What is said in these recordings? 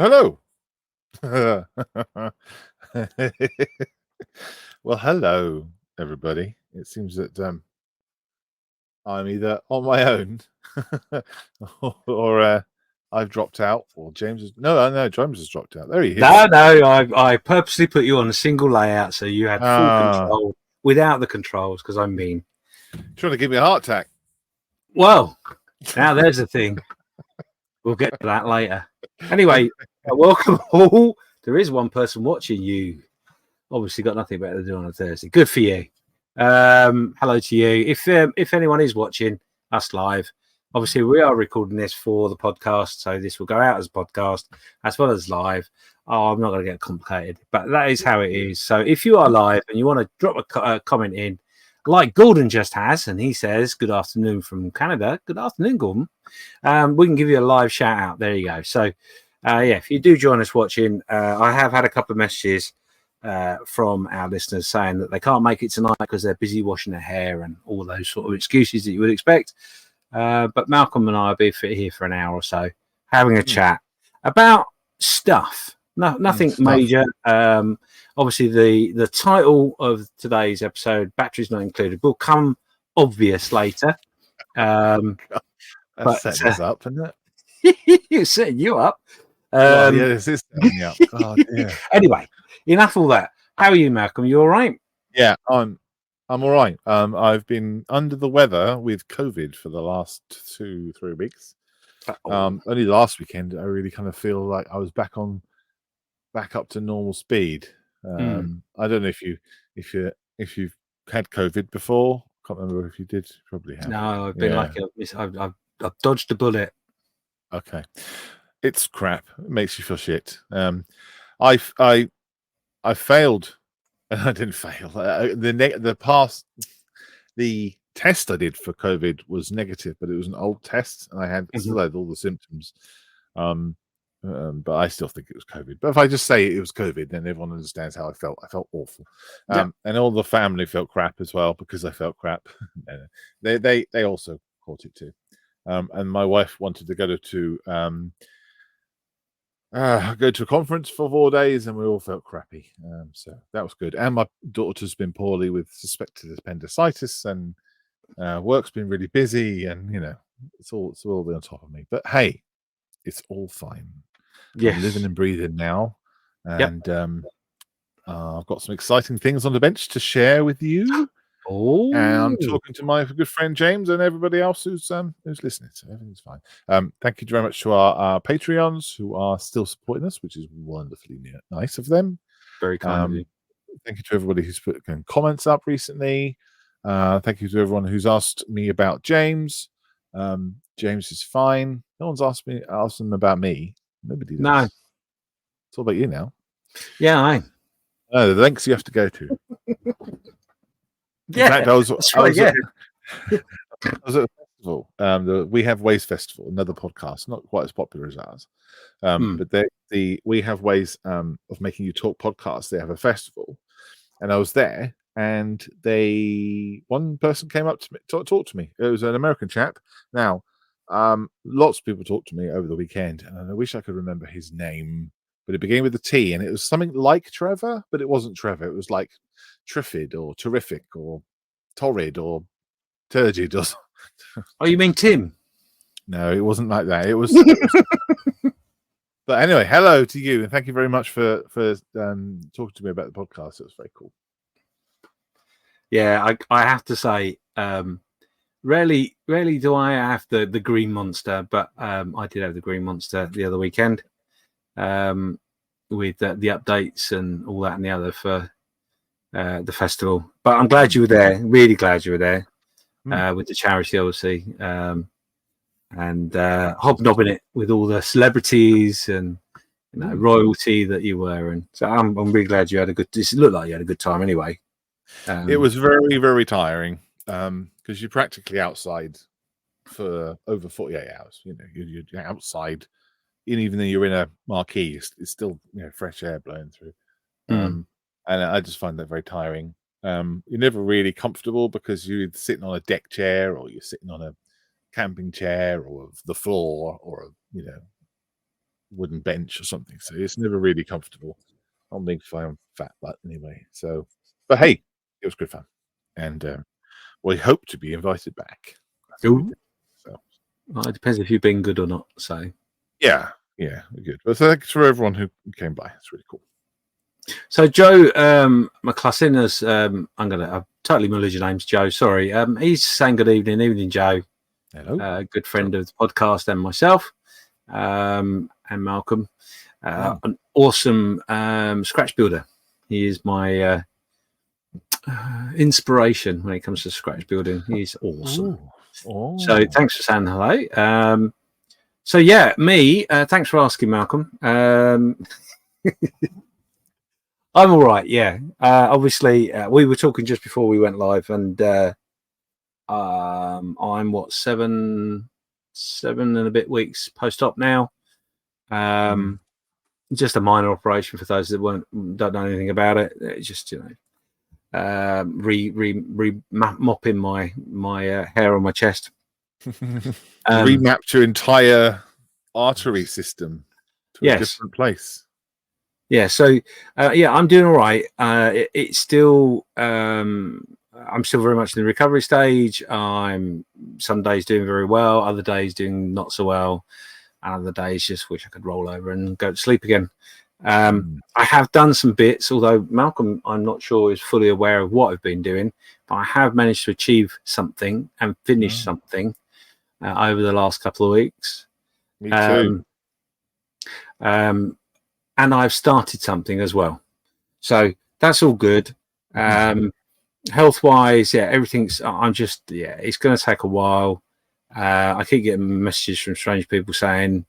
Hello. Well, hello, everybody. It seems that I'm either on my own or I've dropped out, or James is no, James has dropped out. There he is. No, I purposely put you on a single layout so you had full control without the controls because I'm mean. Trying to give me a heart attack. Well, now there's the thing. We'll get to that later. Anyway, welcome all. There is one person watching you. Obviously got nothing better to do on a Thursday. Good for you. Hello to you. If anyone is watching us live, obviously we are recording this for the podcast, so this will go out as a podcast as well as live. I'm not going to get complicated, but that is how it is. So if you are live and you want to drop a comment in, like Gordon just has, and he says, good afternoon from Canada. Good afternoon, Gordon. We can give you a live shout out. There you go. So, if you do join us watching, I have had a couple of messages from our listeners saying that they can't make it tonight because they're busy washing their hair and all those sort of excuses that you would expect. But Malcolm and I will be here for an hour or so having a chat about stuff. Nothing major. Obviously, the title of today's episode, Batteries Not Included, will come obvious later. That's setting us up, isn't it? It's setting you up. Yeah, this is setting me up. God, yeah. Anyway, enough all that. How are you, Malcolm? You all right? Yeah, I'm all right. I've been under the weather with COVID for the last 2-3 weeks. Only last weekend, I really kind of feel like I was back up to normal speed. I don't know if you've had COVID before. Can't remember if you did. Probably have. No, I've been I've dodged a bullet. Okay, it's crap. It makes you feel shit. I failed, and I didn't fail. The test I did for COVID was negative, but it was an old test, and I still had all the symptoms. But I still think it was COVID. But if I just say it was COVID, then everyone understands how I felt. I felt awful, and all the family felt crap as well because I felt crap. They also caught it too, and my wife wanted to go to a conference for 4 days, and we all felt crappy. So that was good. And my daughter's been poorly with suspected appendicitis, and work's been really busy, and it's all been on top of me. But hey, it's all fine. Yes. I'm living and breathing now, and I've got some exciting things on the bench to share with you. Oh, and I'm talking to my good friend James and everybody else who's listening, so everything's fine. Thank you very much to our Patreons who are still supporting us, which is wonderfully nice of them. Very kind of you. Thank you to everybody who's put comments up recently. Thank you to everyone who's asked me about James. James is fine. No one's asked him about me. Nobody does. No. It's all about you now. Yeah, the lengths you have to go to. Yeah, in fact, I was at a festival. The We Have Ways Festival, another podcast, not quite as popular as ours. But We Have Ways of Making You Talk podcast. They have a festival, and I was there. And one person came up to me, talked to me. It was an American chap. Now, lots of people talked to me over the weekend, and I wish I could remember his name, but it began with a T, and it was something like Trevor, but it wasn't Trevor. It was like Triffid or Terrific or Torrid or Turgid or something. Oh, you mean Tim? No, it wasn't like that. It was. But anyway, hello to you, and thank you very much for talking to me about the podcast. It was very cool. Yeah, I have to say, rarely do I have the green monster, but I did have the green monster the other weekend with the updates and all that and the other for the festival. But I'm glad you were there. Really glad you were there with the charity, obviously, and hobnobbing it with all the celebrities and royalty that you were. And so I'm really glad you had a good. It looked like you had a good time anyway. It was very, very tiring because you're practically outside for over 48 hours. You're outside, and even though you're in a marquee, it's still fresh air blowing through. And I just find that very tiring. You're never really comfortable because you're sitting on a deck chair, or you're sitting on a camping chair, or the floor, or wooden bench or something. So it's never really comfortable. I'm being fat, but anyway. So, but hey, it was good fun, and we hope to be invited back. That's what we did. So, well, it depends if you've been good or not. So, yeah, we're good. But thanks for everyone who came by. It's really cool. So Joe McClussin has I've totally mulled your names, Joe. Sorry. He's saying good evening, Joe. Hello. Good friend of the podcast and myself, and Malcolm. An awesome scratch builder. He is my inspiration when it comes to scratch building. He's awesome. So thanks for saying hello. So yeah, me. Thanks for asking, Malcolm. I'm all right. Yeah. Obviously, we were talking just before we went live, and I'm what 7 and a bit weeks post-op now. Just a minor operation for those that don't know anything about it. It's just mopping my hair on my chest. Remapped your entire artery system to a different place. Yeah, so I'm doing all right. It's still I'm still very much in the recovery stage. I'm some days doing very well, other days doing not so well, and other days just wish I could roll over and go to sleep again. I have done some bits, although Malcolm, I'm not sure, is fully aware of what I've been doing, but I have managed to achieve something and finish something over the last couple of weeks. Me too. And I've started something as well. So that's all good. Health-wise, everything's, it's going to take a while. I keep getting messages from strange people saying,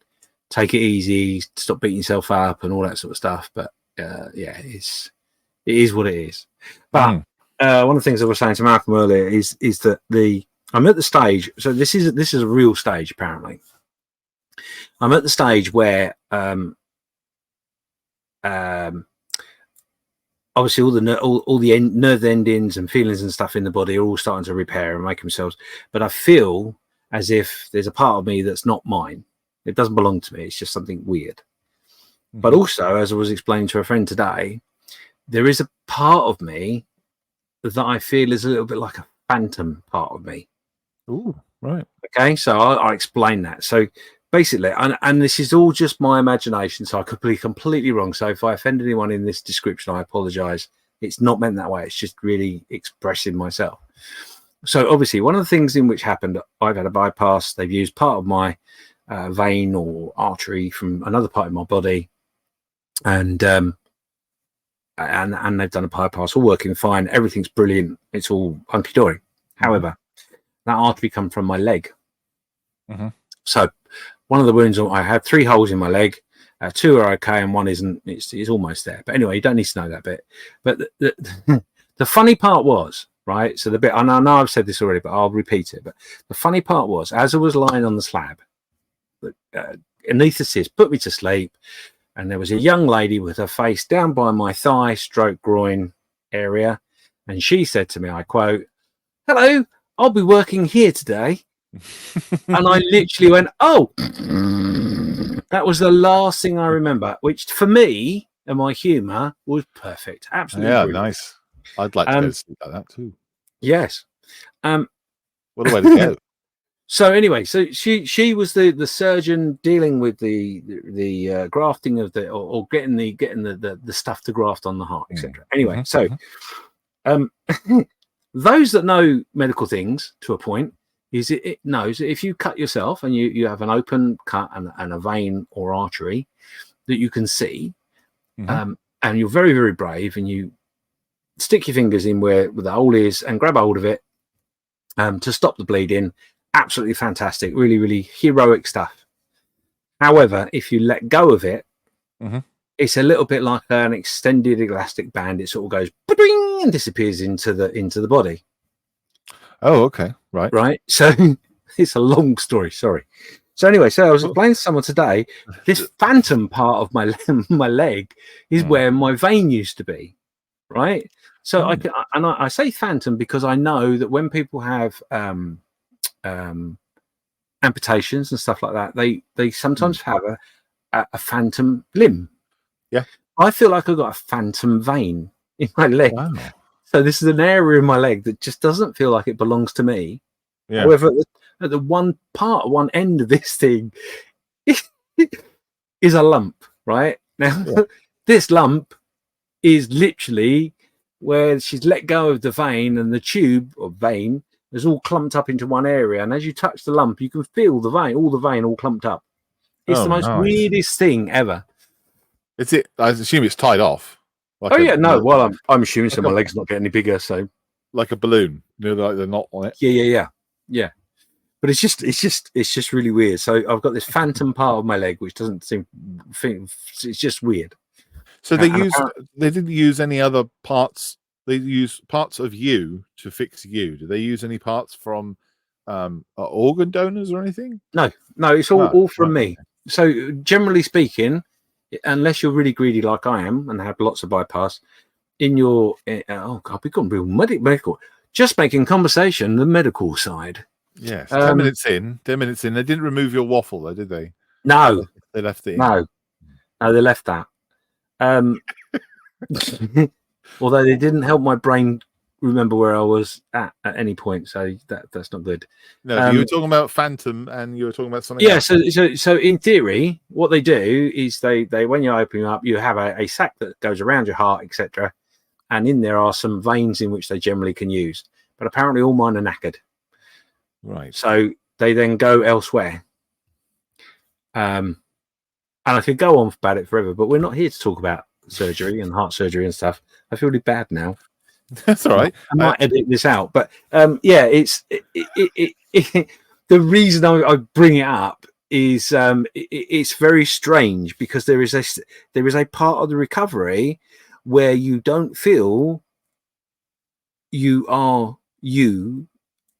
take it easy, stop beating yourself up and all that sort of stuff. But it is what it is. But one of the things I was saying to Malcolm earlier is that I'm at the stage. So this is a real stage, apparently. I'm at the stage where obviously all the nerve endings and feelings and stuff in the body are all starting to repair and make themselves, but I feel as if there's a part of me that's not mine. It doesn't belong to me. It's just something weird. But also, as I was explaining to a friend today, there is a part of me that I feel is a little bit like a phantom part of me. Ooh, right. Okay, so I'll explain that. So basically, and this is all just my imagination, so I could be completely wrong. So if I offend anyone in this description, I apologize. It's not meant that way. It's just really expressing myself. So obviously, one of the things in which happened, I've had a bypass. They've used part of my vein or artery from another part of my body, and they've done a bypass, all working fine. Everything's brilliant. It's all hunky-dory. However, that artery come from my leg. So one of the wounds, I had 3 holes in my leg. 2 are okay, and one isn't. It's almost there. But anyway, you don't need to know that bit. But the funny part was, right? So the bit, and I know I've said this already, but I'll repeat it. But the funny part was, as I was lying on the slab, the anaesthetist put me to sleep, and there was a young lady with her face down by my thigh, stroke groin area, and she said to me, I quote, "Hello, I'll be working here today." And I literally went, "Oh." That was the last thing I remember, which for me and my humour was perfect. Absolutely brilliant. Nice. I'd like to go to sleep like that too. Yes. What a way to go. So anyway, so she was the surgeon dealing with the grafting of or getting the stuff to graft on the heart, etc. Anyway, so those that know medical things to a point, is it knows that if you cut yourself and you have an open cut and a vein or artery that you can see, and you're very, very brave, and you stick your fingers in where the hole is and grab hold of it to stop the bleeding. Absolutely fantastic. Really, really heroic stuff. However, if you let go of it, it's a little bit like an extended elastic band. It sort of goes and disappears into the body. Oh, okay. Right. So it's a long story. Sorry. So anyway, so I was explaining to someone today, this phantom part of my leg is where my vein used to be. Right. So I say phantom because I know that when people have amputations and stuff like that, they sometimes have a phantom limb. Yeah. I feel like I've got a phantom vein in my leg. Wow. So this is an area in my leg that just doesn't feel like it belongs to me. Yeah. However, at the one end of this thing is a lump, right? Now, this lump is literally where she's let go of the vein, and the tube or vein is all clumped up into one area. And as you touch the lump, you can feel the vein all clumped up. It's the most weirdest thing ever. Is it? I assume it's tied off. Like well, I'm assuming so. My leg's not getting any bigger, so like a balloon, like they're not on it. Yeah. But it's just really weird. So I've got this phantom part of my leg which doesn't seem. It's just weird. So they didn't use any other parts. They use parts of you to fix you. Do they use any parts from organ donors or anything? No, it's all from me. So generally speaking, unless you're really greedy like I am and have lots of bypass, in your we've gone real medical. Just making conversation the medical side. Yes, 10 minutes in. They didn't remove your waffle, though, did they? No, they left it. No, they left that. Although they didn't help my brain remember where I was at any point, so that's not good. No, you were talking about Phantom, and you were talking about something. Yeah, else. So in theory, what they do is they when you open up, you have a sac that goes around your heart, etc. And in there are some veins in which they generally can use, but apparently all mine are knackered. Right. So they then go elsewhere. And I could go on about it forever, but we're not here to talk about surgery and heart surgery and stuff. I feel really bad now. That's all right. I might edit this out, but it's the reason I bring it up is it's very strange because there is a part of the recovery where you don't feel you are you,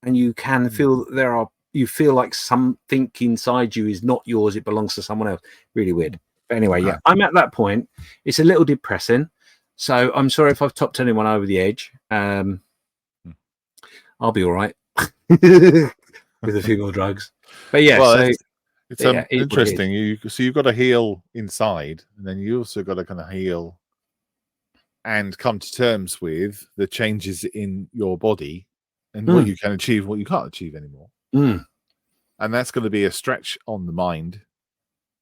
and you can feel that you feel like something inside you is not yours, it belongs to someone else. Really weird. But anyway, I'm at that point. It's a little depressing, so I'm sorry if I've topped anyone over the edge. I'll be all right with a few more drugs. But it's interesting. You've got to heal inside, and then you also got to kind of heal and come to terms with the changes in your body and what you can achieve, what you can't achieve anymore. And that's going to be a stretch on the mind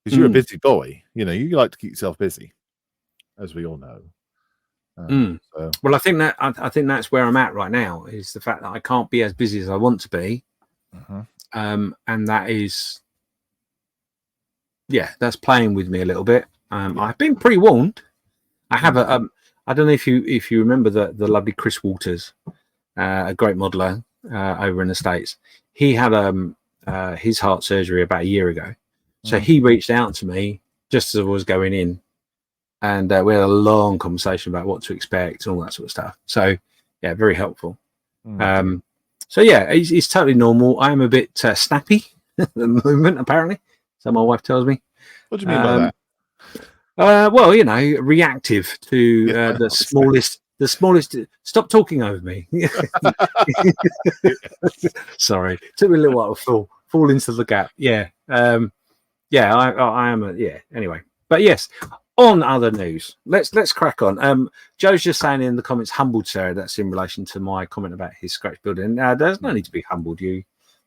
because you're a busy boy. You know, you like to keep yourself busy, as we all know. So. Well, I think that's where I'm at right now, is the fact that I can't be as busy as I want to be. And that is, that's playing with me a little bit. I've been pre-warned. I have I don't know if you remember the lovely Chris Waters, a great modeler over in the States. He had his heart surgery about a year ago, so he reached out to me just as I was going in, and we had a long conversation about what to expect and all that sort of stuff. So very helpful. It's totally normal. I am a bit snappy at the moment, apparently, so my wife tells me. What do you mean by that? Well, reactive to the smallest. Stop talking over me. Sorry, took me a little while to fall into the gap. I am. Anyway, but yes. On other news, let's crack on. Joe's just saying in the comments, humbled Sarah. That's in relation to my comment about his scratch building. There's no need to be humbled. You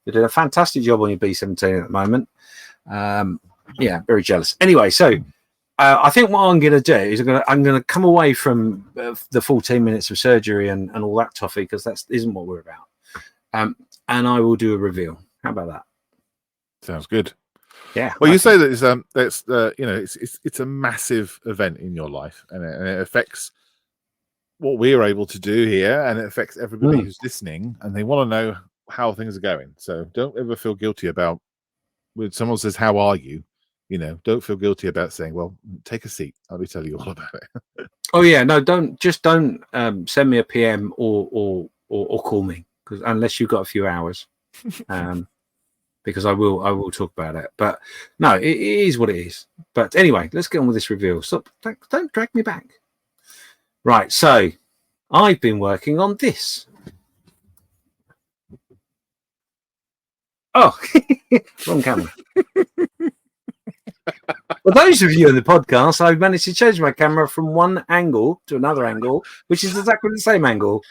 did a fantastic job on your B17 at the moment. Very jealous. Anyway, so. I think what I'm going to do is I'm going to come away from the 14 minutes of surgery and all that toffee, because that isn't what we're about. And I will do a reveal. How about that? Sounds good. Yeah. Well, you say that it's a massive event in your life, and it affects what we're able to do here, and it affects everybody who's listening, and they want to know how things are going. So don't ever feel guilty about when someone says, "How are you?" Don't feel guilty about saying, well, take a seat. I'll be telling you all about it. Oh, yeah. No, don't send me a PM or call me, because unless you've got a few hours, because I will talk about it. But no, it is what it is. But anyway, let's get on with this reveal. Stop. Don't drag me back. Right. So I've been working on this. Oh, wrong camera. For those of you in the podcast, I've managed to change my camera from one angle to another angle, which is exactly the same angle,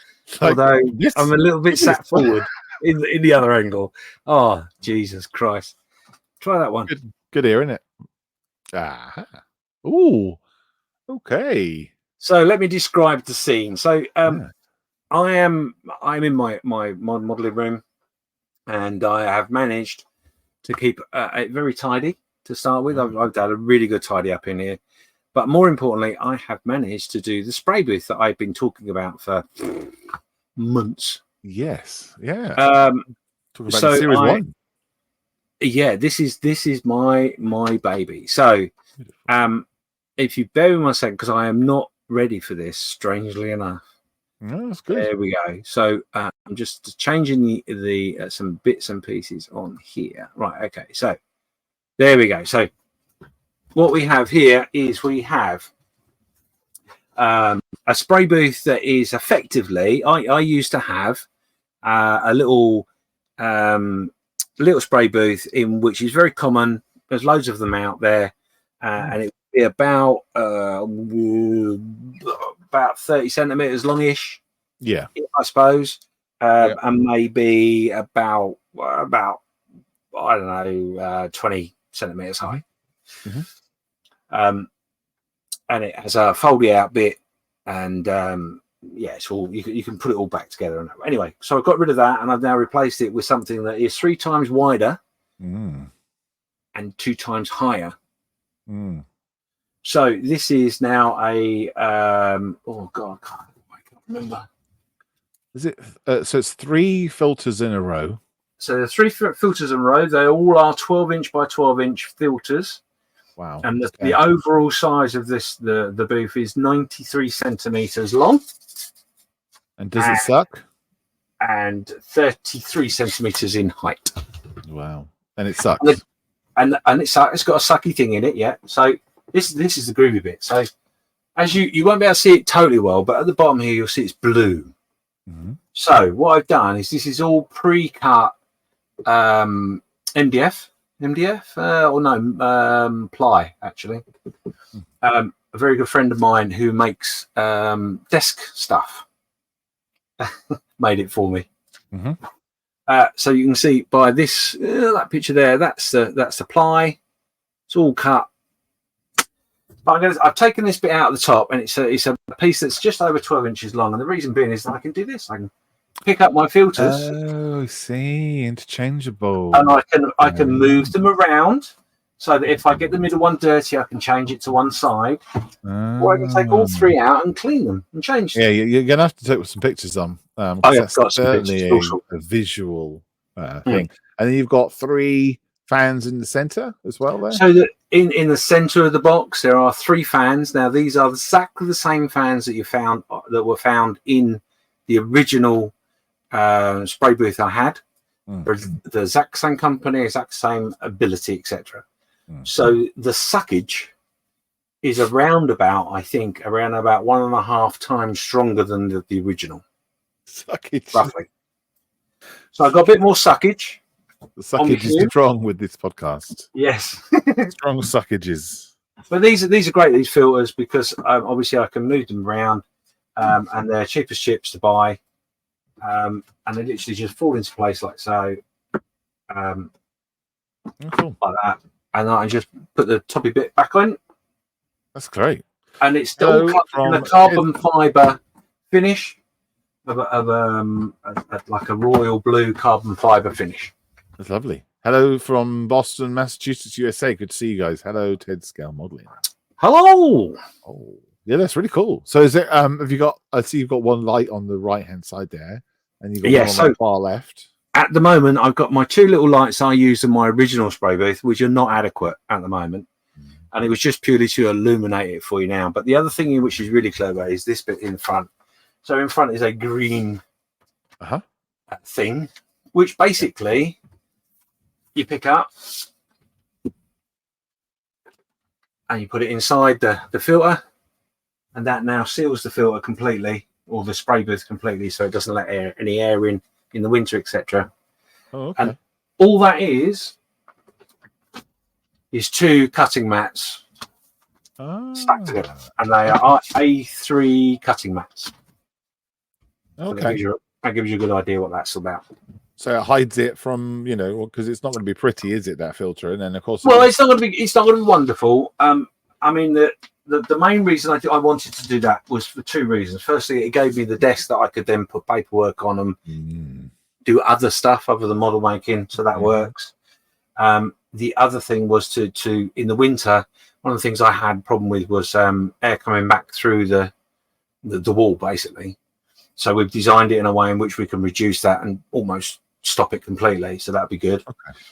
although I'm a little bit sat forward in the other angle. Oh, Jesus Christ. Try that one. Good ear, isn't it? Ah. Ooh. Okay. So let me describe the scene. So I'm in my modeling room, and I have managed to keep it very tidy to start with. I've done a really good tidy up in here, but more importantly, I have managed to do the spray booth that I've been talking about for months. Yes, yeah. Talk about series 1. Yeah, this is my baby. So, if you bear with me a second, because I am not ready for this, strangely enough. No, that's good. There we go. So I'm just changing the some bits and pieces on here. Right. Okay. So there we go. So what we have here is we have a spray booth that is effectively. I used to have a little spray booth in which is very common. There's loads of them out there, and it would be about 30 centimeters longish. Yeah, I suppose, and maybe about I don't know 20 centimeters high. And it has a foldy out bit, and it's all you can put it all back together. Anyway, so I've got rid of that, and I've now replaced it with something that is 3 times wider and 2 times higher. So this is now a oh god, I can't remember. Is it? So it's 3 filters in a row. So the 3 filters in a row. They all are 12-inch by 12-inch filters. Wow! And the overall size of the booth is 93 centimeters long. And does it suck? And 33 centimeters in height. Wow! And it sucks. And it's got a sucky thing in it. Yeah. So this is the groovy bit. So as you won't be able to see it totally well, but at the bottom here you'll see it's blue. So what I've done is this is all pre-cut MDF or no ply actually. A very good friend of mine who makes desk stuff made it for me. So you can see by this that picture there, that's the ply. It's all cut. But I've taken this bit out of the top, and it's a piece that's just over 12 inches long. And the reason being is that I can do this. I can pick up my filters. Oh, I see, interchangeable. And I can move them around so that if I get the middle one dirty, I can change it to one side. Or I can take all 3 out and clean them and change them. Yeah, you're going to have to take some pictures on. I've got some pictures. A visual thing. And then you've got 3 fans in the center as well there. So that in the center of the box there are 3 fans. Now these are exactly the same fans that were found in the original spray booth I had. The exact same company, exact same ability, etc. So the suckage is around about 1.5 times stronger than the original. Suckage, roughly. So I've got a bit more suckage. The suckage is strong with this podcast. Yes. Strong suckages. But these are great, these filters, because obviously I can move them around, and they're cheap as chips to buy, and they literally just fall into place like so, Cool. like that, and I just put the toppy bit back on. That's great. And it's still in a carbon fibre finish of like a royal blue carbon fibre finish. That's lovely. Hello from Boston, Massachusetts, USA. Good to see you guys. Hello, Ted Scale Modeling. Hello. Oh, yeah, that's really cool. So is it? Have you got? I see you've got one light on the right hand side there, and you've got one on the far left. At the moment, I've got my 2 little lights I used in my original spray booth, which are not adequate at the moment, and it was just purely to illuminate it for you now. But the other thing which is really clever is this bit in front. So in front is a green thing, which basically you pick up and you put it inside the filter, and that now seals the filter completely, or the spray booth completely, so it doesn't let any air in the winter, etc. Oh, okay. And all that is is 2 cutting mats stacked together, and they are A3 cutting mats. Okay, so that gives you a good idea what that's about. So it hides it from, because it's not going to be pretty, is it, that filter? And then of course, it's not going to be wonderful. I mean, the main reason I wanted to do that was for 2 reasons. Firstly, it gave me the desk that I could then put paperwork on and do other stuff other than model making, so that works. The other thing was to in the winter, one of the things I had problem with was air coming back through the wall, basically. So we've designed it in a way in which we can reduce that and almost stop it completely. So that'd be good.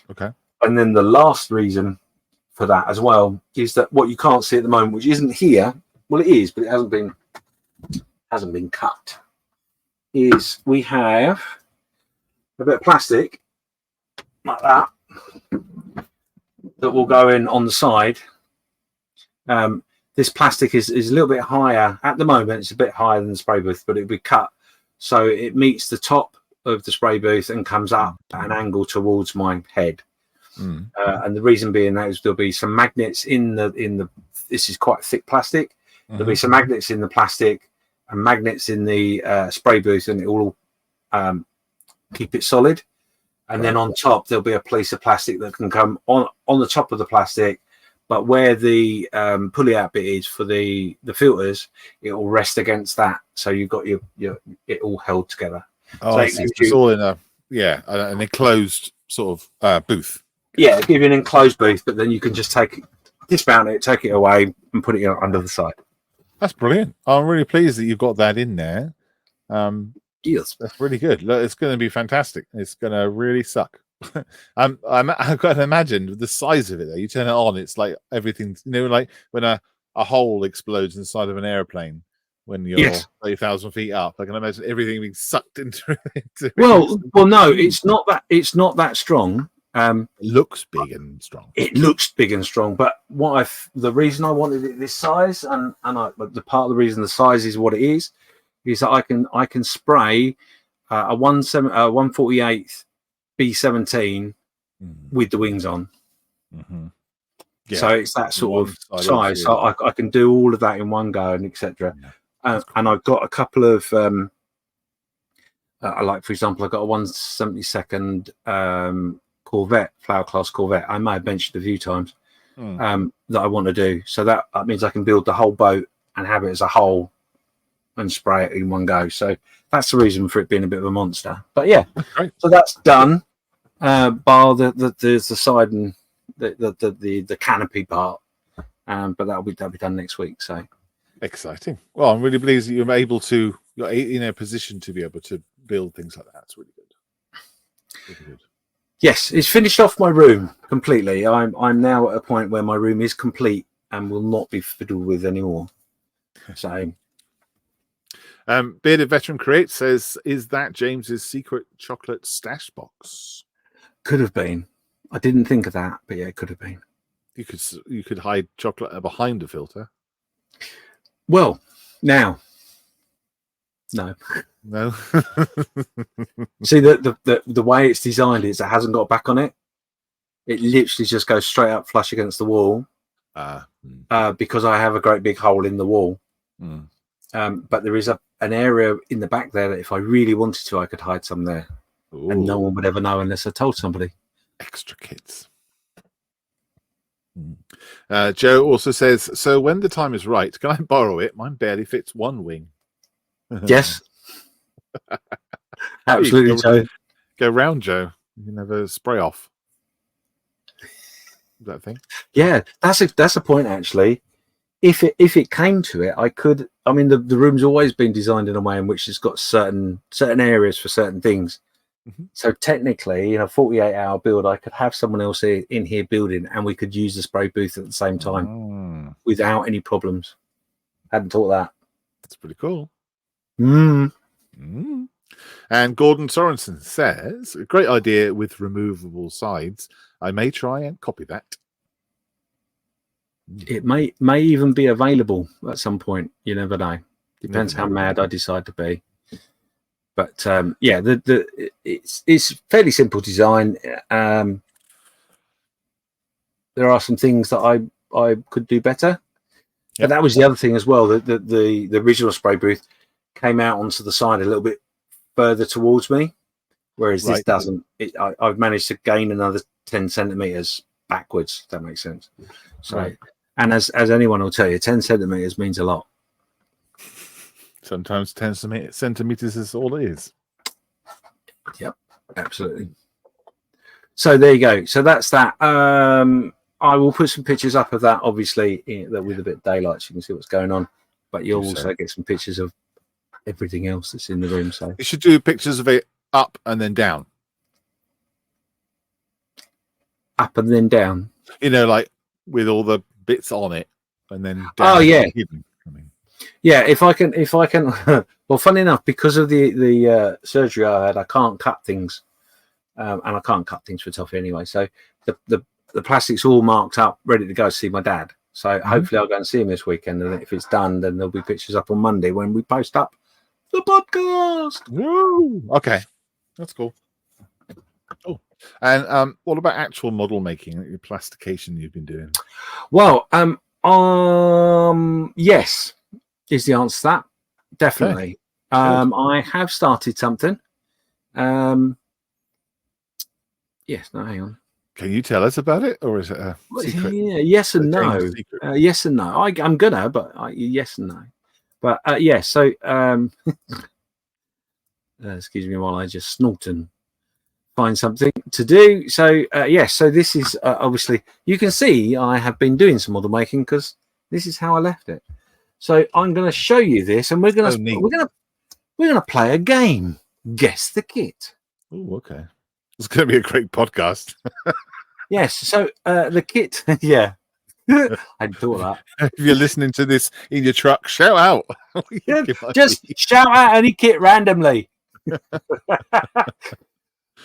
Okay. And then the last reason for that as well is that what you can't see at the moment, which isn't here, well, it is, but it hasn't been cut, is we have a bit of plastic like that will go in on the side. This plastic is a little bit higher at the moment. It's a bit higher than the spray booth, but it'll be cut so it meets the top of the spray booth and comes up at an angle towards my head. And the reason being that is there'll be some magnets in the this is quite thick plastic. There'll be some magnets in the plastic and magnets in the spray booth, and it will keep it solid. And then on top there'll be a piece of plastic that can come on the top of the plastic, but where the pulley out bit is for the filters, it will rest against that, so you've got your it all held together. So it's all in an enclosed sort of booth. Yeah, give you an enclosed booth, but then you can just dismount it, take it away, and put it under the side. That's brilliant. I'm really pleased that you've got that in there. Yes, that's really good. Look, it's going to be fantastic. It's going to really suck. I can imagine the size of it. Though, you turn it on, it's like everything. Like when a hole explodes inside of an airplane when you're 30,000 feet up. I can imagine everything being sucked into it. Well, no, it's not that. It's not that strong. It looks big and strong. It looks big and strong, but the reason I wanted it this size, and the part of the reason the size is what it is that I can spray a 1/48 B17 with the wings on. So it's that sort of size. So I can do all of that in one go, and etc. And I've got a couple of like, for example, I've got a 1/72 Corvette, flower class Corvette. I may have mentioned a few times that I want to do. So that means I can build the whole boat and have it as a whole and spray it in one go. So that's the reason for it being a bit of a monster. But yeah, so that's done. Bar the side and the canopy part, but that'll be done next week. So exciting. Well, I'm really pleased that you're in a position to be able to build things like that. It's really good. Really good. Yes, it's finished off my room completely. I'm now at a point where my room is complete and will not be fiddled with anymore. So, Bearded Veteran Create says, "Is that James's secret chocolate stash box?" Could have been. I didn't think of that, but yeah, it could have been. You could hide chocolate behind a filter. Well, now, no. See, the way it's designed is it hasn't got a back on it. It literally just goes straight up flush against the wall. Because I have a great big hole in the wall. But there is an area in the back there that if I really wanted to, I could hide some there. Ooh. And no one would ever know unless I told somebody. Extra kids. Joe also says, "So when the time is right, can I borrow it? Mine barely fits one wing." Yes. Absolutely, Joe. Go round, Joe. You can have a spray off. That thing. Yeah, that's a point actually. If it came to it, I could. I mean, the room's always been designed in a way in which it's got certain areas for certain things. So technically, in a 48-hour build, I could have someone else in here building, and we could use the spray booth at the same time without any problems. Hadn't thought that. That's pretty cool. And Gordon Sorensen says, "A great idea with removable sides. I may try and copy that." It may even be available at some point. You never know. Depends how mad I decide to be. But yeah, it's fairly simple design. there are some things that I could do better. Yep. But that was the other thing as well. The original spray booth came out onto the side a little bit further towards me, whereas this doesn't. I've managed to gain another 10 centimeters backwards. If that makes sense. So, and as anyone will tell you, 10 centimeters means a lot. Sometimes 10 centimeters is all it is. Yep, absolutely. So there you go. So that's that. I will put some pictures up of that, obviously, with a bit of daylight, so you can see what's going on. But you'll also get some pictures of everything else that's in the room. So you should do pictures of it up and then down. Up and then down. You know, like with all the bits on it, and then down. Oh yeah. Yeah, if I can. Well, funny enough, because of the surgery I had, I can't cut things, and I can't cut things for toffee anyway. So the plastic's all marked up, ready to go to see my dad. So hopefully I'll go and see him this weekend, and if it's done, then there'll be pictures up on Monday when we post up the podcast. Woo! Okay, that's cool. Oh, and what about actual model making, like your plastication you've been doing? Well, yes, is the answer to that. Definitely. Okay. I have started something. Yes. No, hang on. Can you tell us about it, or is it a secret? Yeah, yes and no. Yes and no. I'm gonna, but yes and no. But yeah. So, excuse me while I just snort and find something to do. So, yes. So this is obviously you can see I have been doing some model making because this is how I left it. So I'm going to show you this, and we're going to play a game. Guess the kit. Oh, okay. It's going to be a great podcast. Yes. So the kit, yeah. I hadn't thought of that. If you're listening to this in your truck, shout out. Yeah, just shout out any kit randomly.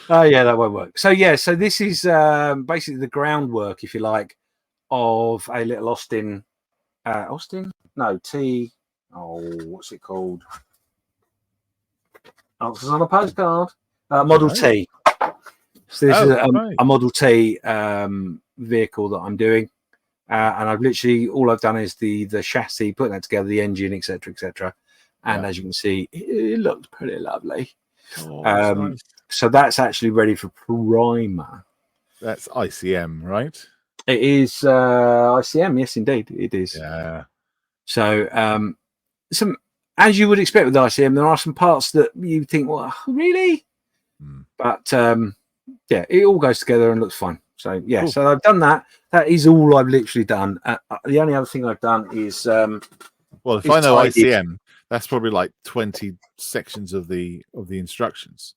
Oh yeah, that won't work. So yeah, so this is basically the groundwork, if you like, of a little Austin. What's it called? Oh, this is on a postcard. Model T. So this is a Model T vehicle that I'm doing, and I've literally all I've done is the chassis, putting that together, the engine, etc. And as you can see, it looks pretty lovely. Nice. So that's actually ready for primer. That's ICM, right? It is ICM, yes, indeed, it is. Yeah. So, as you would expect with ICM, there are some parts that you think, well, really? But yeah, it all goes together and looks fine. So yeah, cool. So I've done that. That is all I've literally done. The only other thing I've done is well, if I know ICM, that's probably like 20 sections of the instructions.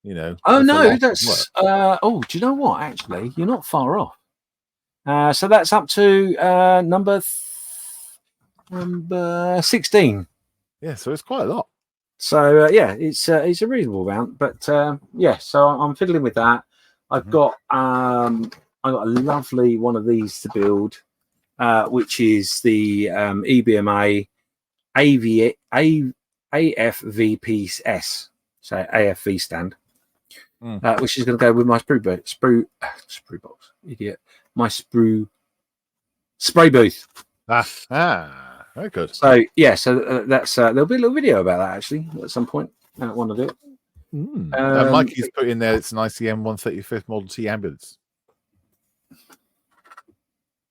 You know. Oh no, that's do you know what? Actually, you're not far off. So that's up to number 16. Yeah, so it's quite a lot. So yeah, it's a reasonable amount. But yeah, so I'm fiddling with that. I've got a lovely one of these to build, which is the EBMA AFVPS, so AFV stand. Which is going to go with my sprue box, idiot. My spray booth. Very good. So yeah, so that's there'll be a little video about that actually at some point. I don't want to do it. Mikey's put in there. It's an ICM 135th Model T ambulance.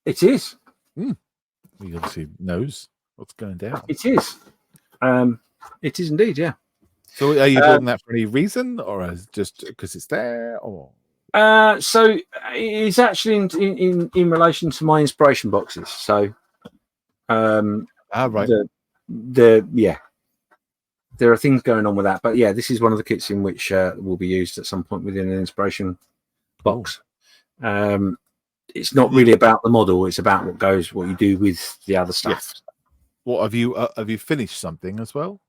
It is. He obviously knows what's going down. It is. It is indeed. Yeah. So are you building that for any reason, or is it just because it's there, or? So it's actually in relation to my inspiration boxes. So, right. Yeah, there are things going on with that, but yeah, this is one of the kits in which will be used at some point within an inspiration box. It's not really about the model; it's about what you do with the other stuff. Yes. What have you finished something as well?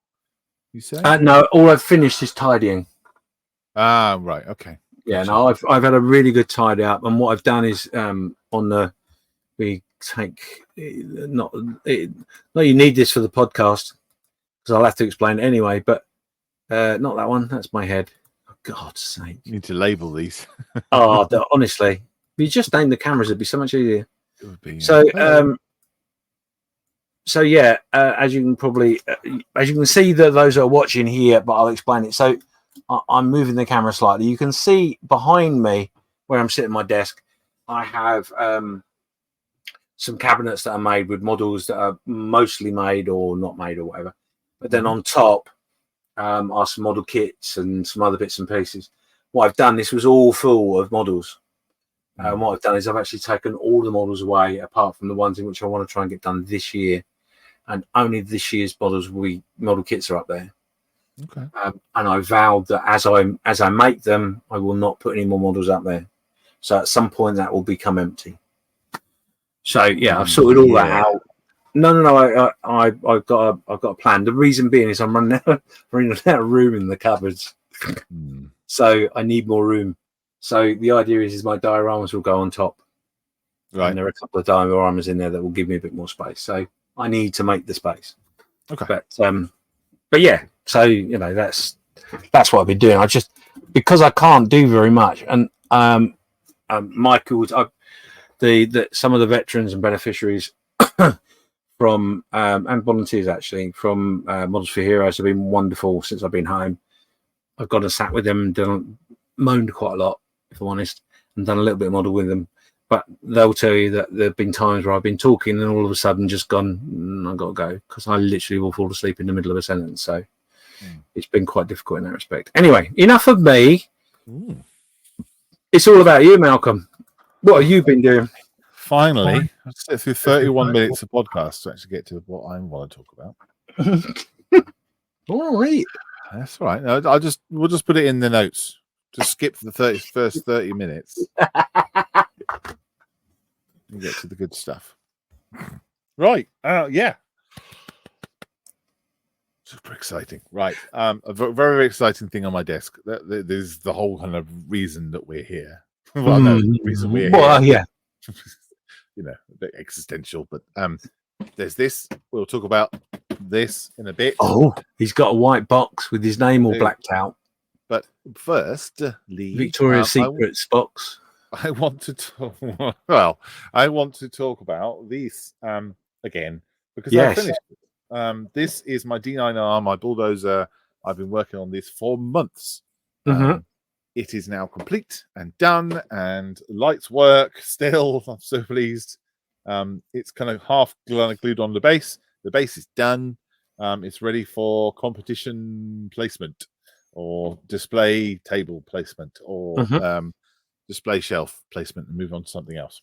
You say? No, all I've finished is tidying. Right, okay. Yeah, no, I've had a really good tidy up, and what I've done is we take not you need this for the podcast because I'll have to explain it anyway, but not that one. That's my head. For God's sake, you need to label these. Honestly, you just name the cameras, it'd be so much easier. It would be. So yeah, as you can see that those are watching here, but I'll explain it. So I'm moving the camera slightly. You can see behind me where I'm sitting at my desk, I have some cabinets that are made with models that are mostly made or not made or whatever. But then on top are some model kits and some other bits and pieces. What I've done, this was all full of models. What I've done is I've actually taken all the models away, apart from the ones in which I want to try and get done this year. And only this year's model kits are up there. Okay. And I vowed that as I make them, I will not put any more models up there. So at some point that will become empty. So yeah, I've sorted all that out. No. I've got a plan. The reason being is I'm running out of room in the cupboards. So I need more room. So the idea is my dioramas will go on top. Right. And there are a couple of dioramas in there that will give me a bit more space. So I need to make the space. Okay. But yeah, so that's what I've been doing. Because I can't do very much, and Michael, some of the veterans and beneficiaries from and volunteers actually from Models for Heroes have been wonderful since I've been home. I've gone and sat with them and moaned quite a lot, if I'm honest, and done a little bit of model with them. But they'll tell you that there have been times where I've been talking and all of a sudden just gone, I've got to go, because I literally will fall asleep in the middle of a sentence. So it's been quite difficult in that respect. Anyway, enough of me. It's all about you, Malcolm. What have you been doing? Finally, I'll sit through 31 minutes of podcast to actually get to what I want to talk about. All right. That's all right. No, we'll just put it in the notes. Just skip the first 30 minutes. And get to the good stuff. Right. Yeah. Super exciting. Right. A very, very exciting thing on my desk. There's the whole kind of reason that we're here. Well, no, the reason we're here. Yeah. A bit existential, but there's this. We'll talk about this in a bit. Oh, he's got a white box with his name all blacked out. But first, Lee, Victoria's Secrets box. I want to talk. Well, I want to talk about these again because I finished it. This is my D9R, my bulldozer. I've been working on this for months. It is now complete and done, and lights work still. I'm so pleased. It's kind of half glued on the base. The base is done. It's ready for competition placement or display table placement or display shelf placement and move on to something else.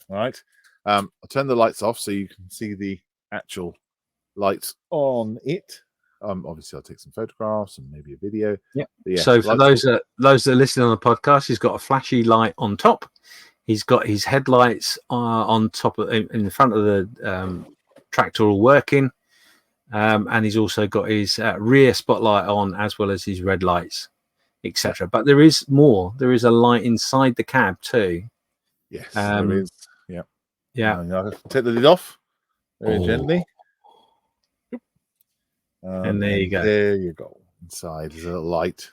All right. I'll turn the lights off so you can see the actual lights on it. Obviously I'll take some photographs and maybe a video. Yeah. So for those that are listening on the podcast, he's got a flashy light on top. He's got his headlights on top in front of the tractor all working. And he's also got his rear spotlight on as well as his red lights, etc. But there is more. There is a light inside the cab too. Yes, there is. Yeah. Yeah. Take the lid off very gently. And there you go. There you go. Inside is a little light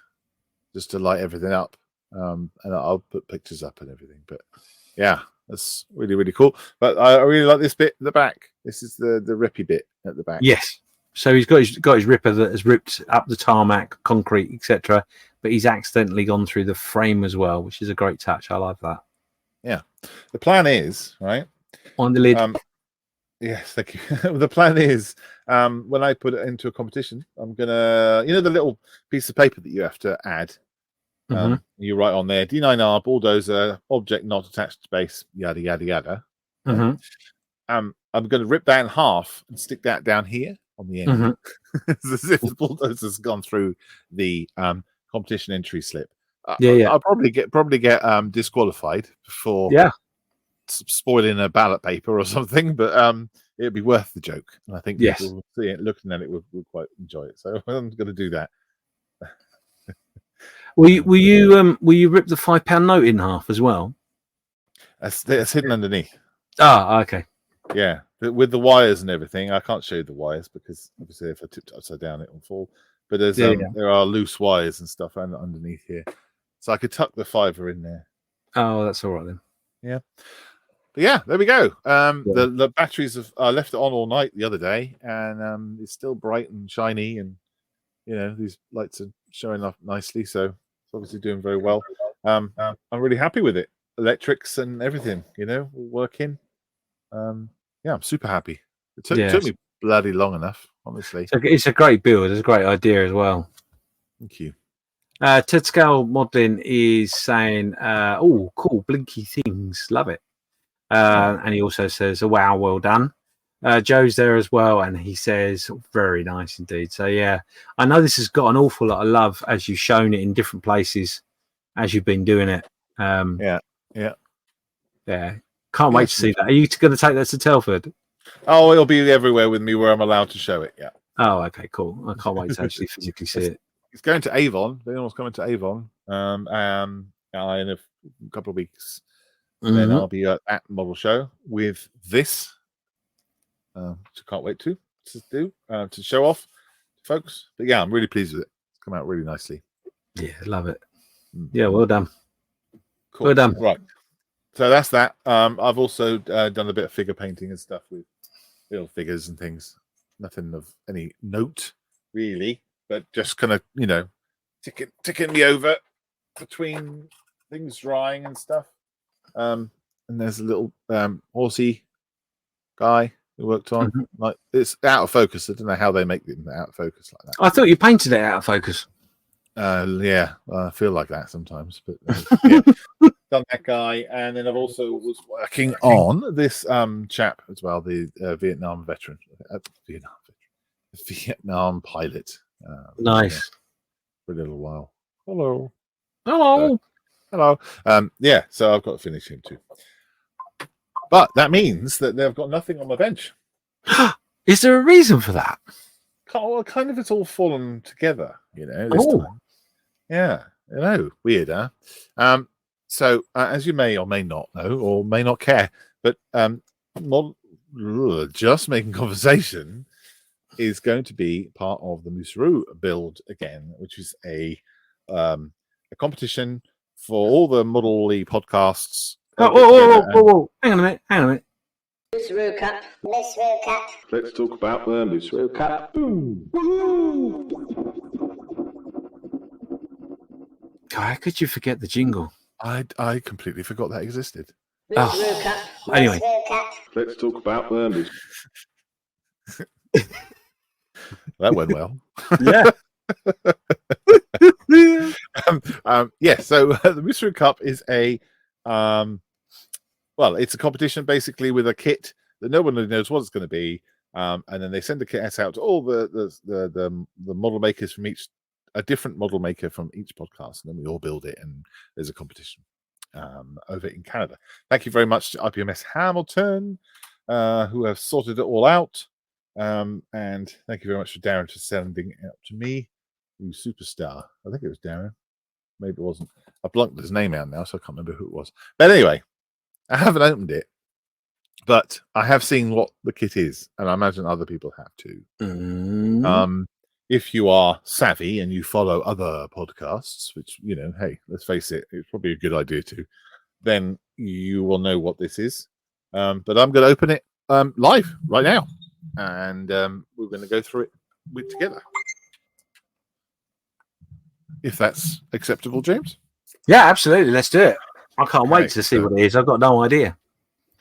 just to light everything up. And I'll put pictures up and everything. But yeah, that's really, really cool. But I really like this bit at the back. This is the rippy bit at the back. Yes. So he's got his ripper that has ripped up the tarmac, concrete, etc. But he's accidentally gone through the frame as well, which is a great touch. I like that. Yeah. The plan is, right? On the lid. Yes, thank you. The plan is when I put it into a competition, I'm gonna, the little piece of paper that you have to add. You write on there, D9R bulldozer, object not attached to base, yada yada yada. I'm going to rip that in half and stick that down here on the end, as if the bulldozer's gone through the competition entry slip. I'll probably get disqualified for spoiling a ballot paper or something, but it'd be worth the joke. And I think people see it, looking at it, would quite enjoy it. So I'm going to do that. Will you rip the £5 note in half as well? That's hidden underneath. Ah, okay. Yeah, with the wires and everything. I can't show you the wires because obviously if I tipped it upside down, it will fall. But there are loose wires and stuff underneath here, so I could tuck the £5 in there. Oh, that's all right then. Yeah. But yeah, there we go. The batteries I left it on all night the other day, and it's still bright and shiny, and these lights are showing up nicely. So it's obviously doing very well. I'm really happy with it. Electrics and everything, all working. I'm super happy. It took me bloody long enough, honestly. It's a great build. It's a great idea as well. Thank you. Ted Scale Modeling is saying, "Oh, cool, blinky things, love it." And he also says, "Oh, wow, well done." Joe's there as well, and he says, "Very nice indeed." So yeah, I know this has got an awful lot of love as you've shown it in different places as you've been doing it. Yeah. Can't wait to see that. Are you going to take that to Telford? Oh, it'll be everywhere with me where I'm allowed to show it. Yeah. Oh, okay, cool. I can't wait to actually physically see it. It's going to Avon. If anyone's coming to Avon, in a couple of weeks, then I'll be at that model show with this. Which I can't wait to do to show off to folks. But yeah, I'm really pleased with it. It's come out really nicely. Yeah, love it. Yeah, well done. Cool. Well done. Right. So that's that. I've also done a bit of figure painting and stuff with little figures and things. Nothing of any note, really, but just kind of, ticking me over between things drying and stuff. And there's a little horsey guy who worked on. Like, it's out of focus. I don't know how they make it out of focus like that. I thought you painted it out of focus. Yeah, I feel like that sometimes, but done that guy, and then I've also was working on this chap as well, the Vietnam veteran, Vietnam pilot. Nice. For a little while. Hello. Yeah, so I've got to finish him too. But that means that they've got nothing on my bench. Is there a reason for that? Well, kind of, it's all fallen together, this time. Yeah, weird, huh? So, as you may or may not know, or may not care, but Just Making Conversation is going to be part of the Mooseroo build again, which is a competition for all the Model-y podcasts. Whoa. Hang on a minute. Mooseroo Cup. Let's talk about the Mooseroo Cup. How could you forget the jingle? I completely forgot that existed. Mooseroo Cup. Anyway. Let's talk about the That went well. Yeah. So the Mooseroo Cup is a it's a competition basically with a kit that no one knows what it's going to be, and then they send the kit out to all the model makers from a different model maker from each podcast, and then we all build it, and there's a competition over in Canada. Thank you very much to IPMS Hamilton, who have sorted it all out. And thank you very much for Darren for sending it out to me. You superstar. I think it was Darren. Maybe it wasn't. I blanked his name out now, so I can't remember who it was. But anyway, I haven't opened it, but I have seen what the kit is, and I imagine other people have too. If you are savvy and you follow other podcasts, which, hey, let's face it, it's probably a good idea to, then you will know what this is. But I'm going to open it live right now, and we're going to go through it together. If that's acceptable, James? Yeah, absolutely. Let's do it. I can't wait to see what it is. I've got no idea.